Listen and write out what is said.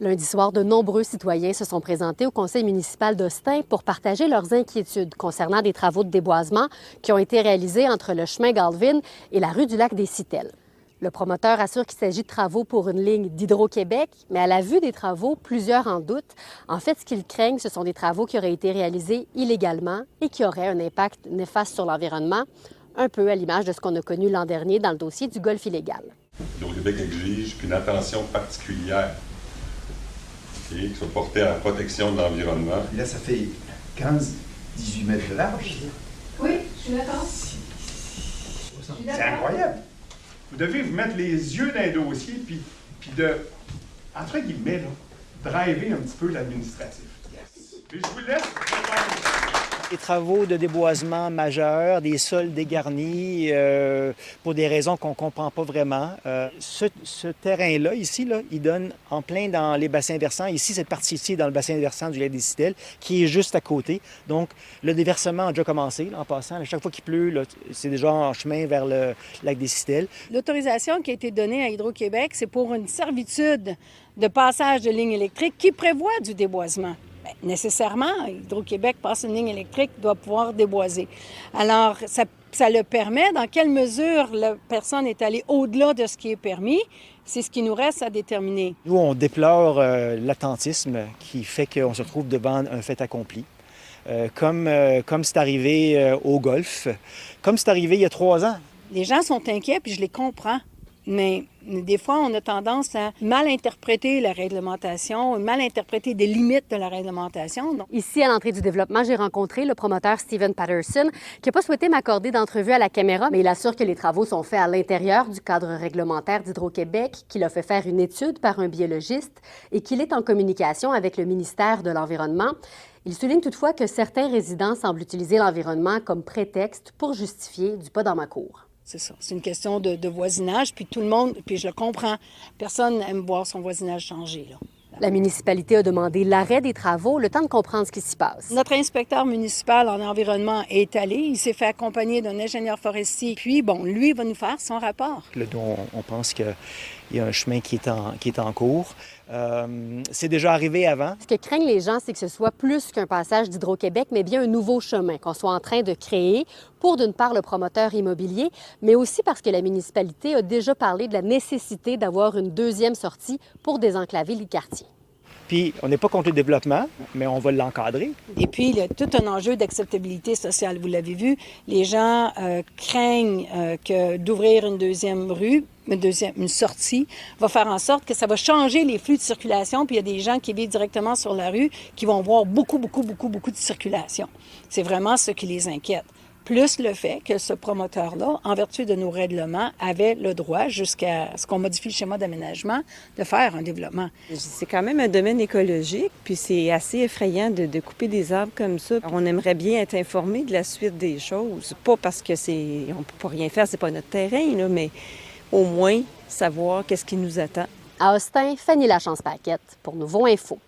Lundi soir, de nombreux citoyens se sont présentés au conseil municipal d'Austin pour partager leurs inquiétudes concernant des travaux de déboisement qui ont été réalisés entre le chemin Galvin et la rue du Lac-des-Citelles. Le promoteur assure qu'il s'agit de travaux pour une ligne d'Hydro-Québec, mais à la vue des travaux, plusieurs en doutent. En fait, ce qu'ils craignent, ce sont des travaux qui auraient été réalisés illégalement et qui auraient un impact néfaste sur l'environnement, un peu à l'image de ce qu'on a connu l'an dernier dans le dossier du golf illégal. Hydro-Québec exige une attention particulière qui soit portée à la protection de l'environnement. Là, ça fait 15-18 mètres de large. Oui, je suis d'accord. C'est incroyable. Vous devez vous mettre les yeux dans les dossiers puis de, entre guillemets, là, driver un petit peu l'administratif. Yes. Puis je vous laisse. Des travaux de déboisement majeurs, des sols dégarnis, pour des raisons qu'on ne comprend pas vraiment. Ce terrain-là, ici, là, il donne en plein dans les bassins versants. Ici, cette partie-ci, dans le bassin versant du Lac-des-Citelles, qui est juste à côté. Donc, le déversement a déjà commencé, là, en passant. À chaque fois qu'il pleut, là, c'est déjà en chemin vers le Lac-des-Citelles. L'autorisation qui a été donnée à Hydro-Québec, c'est pour une servitude de passage de ligne électrique qui prévoit du déboisement. Bien, nécessairement, Hydro-Québec passe une ligne électrique, doit pouvoir déboiser. Alors, ça le permet. Dans quelle mesure la personne est allée au-delà de ce qui est permis, c'est ce qui nous reste à déterminer. Nous, on déplore l'attentisme qui fait qu'on se trouve devant un fait accompli. Comme c'est arrivé au golf, comme c'est arrivé il y a 3 ans. Les gens sont inquiets, puis je les comprends. Mais des fois, on a tendance à mal interpréter la réglementation, mal interpréter des limites de la réglementation. Donc... Ici, à l'entrée du développement, j'ai rencontré le promoteur Stephen Patterson, qui n'a pas souhaité m'accorder d'entrevue à la caméra, mais il assure que les travaux sont faits à l'intérieur du cadre réglementaire d'Hydro-Québec, qu'il a fait faire une étude par un biologiste et qu'il est en communication avec le ministère de l'Environnement. Il souligne toutefois que certains résidents semblent utiliser l'environnement comme prétexte pour justifier du pas dans ma cour. C'est ça. C'est une question de voisinage, puis tout le monde, puis je le comprends, personne n'aime voir son voisinage changer, là. La municipalité a demandé l'arrêt des travaux, le temps de comprendre ce qui s'y passe. Notre inspecteur municipal en environnement est allé. Il s'est fait accompagner d'un ingénieur forestier. Puis, bon, lui va nous faire son rapport. Là, on pense qu'il y a un chemin qui est en cours. C'est déjà arrivé avant. Ce que craignent les gens, c'est que ce soit plus qu'un passage d'Hydro-Québec, mais bien un nouveau chemin qu'on soit en train de créer pour, d'une part, le promoteur immobilier, mais aussi parce que la municipalité a déjà parlé de la nécessité d'avoir une deuxième sortie pour désenclaver les quartiers. Puis, on n'est pas contre le développement, mais on va l'encadrer. Et puis, il y a tout un enjeu d'acceptabilité sociale. Vous l'avez vu, les gens craignent que d'ouvrir une deuxième rue, une sortie, va faire en sorte que ça va changer les flux de circulation. Puis, il y a des gens qui vivent directement sur la rue qui vont voir beaucoup de circulation. C'est vraiment ce qui les inquiète. Plus le fait que ce promoteur-là, en vertu de nos règlements, avait le droit, jusqu'à ce qu'on modifie le schéma d'aménagement, de faire un développement. C'est quand même un domaine écologique, puis c'est assez effrayant de couper des arbres comme ça. On aimerait bien être informé de la suite des choses. Pas parce que on ne peut pas rien faire, c'est pas notre terrain, là, mais au moins savoir qu'est-ce qui nous attend. À Austin, Fanny Lachance-Paquette pour Nouveau Info.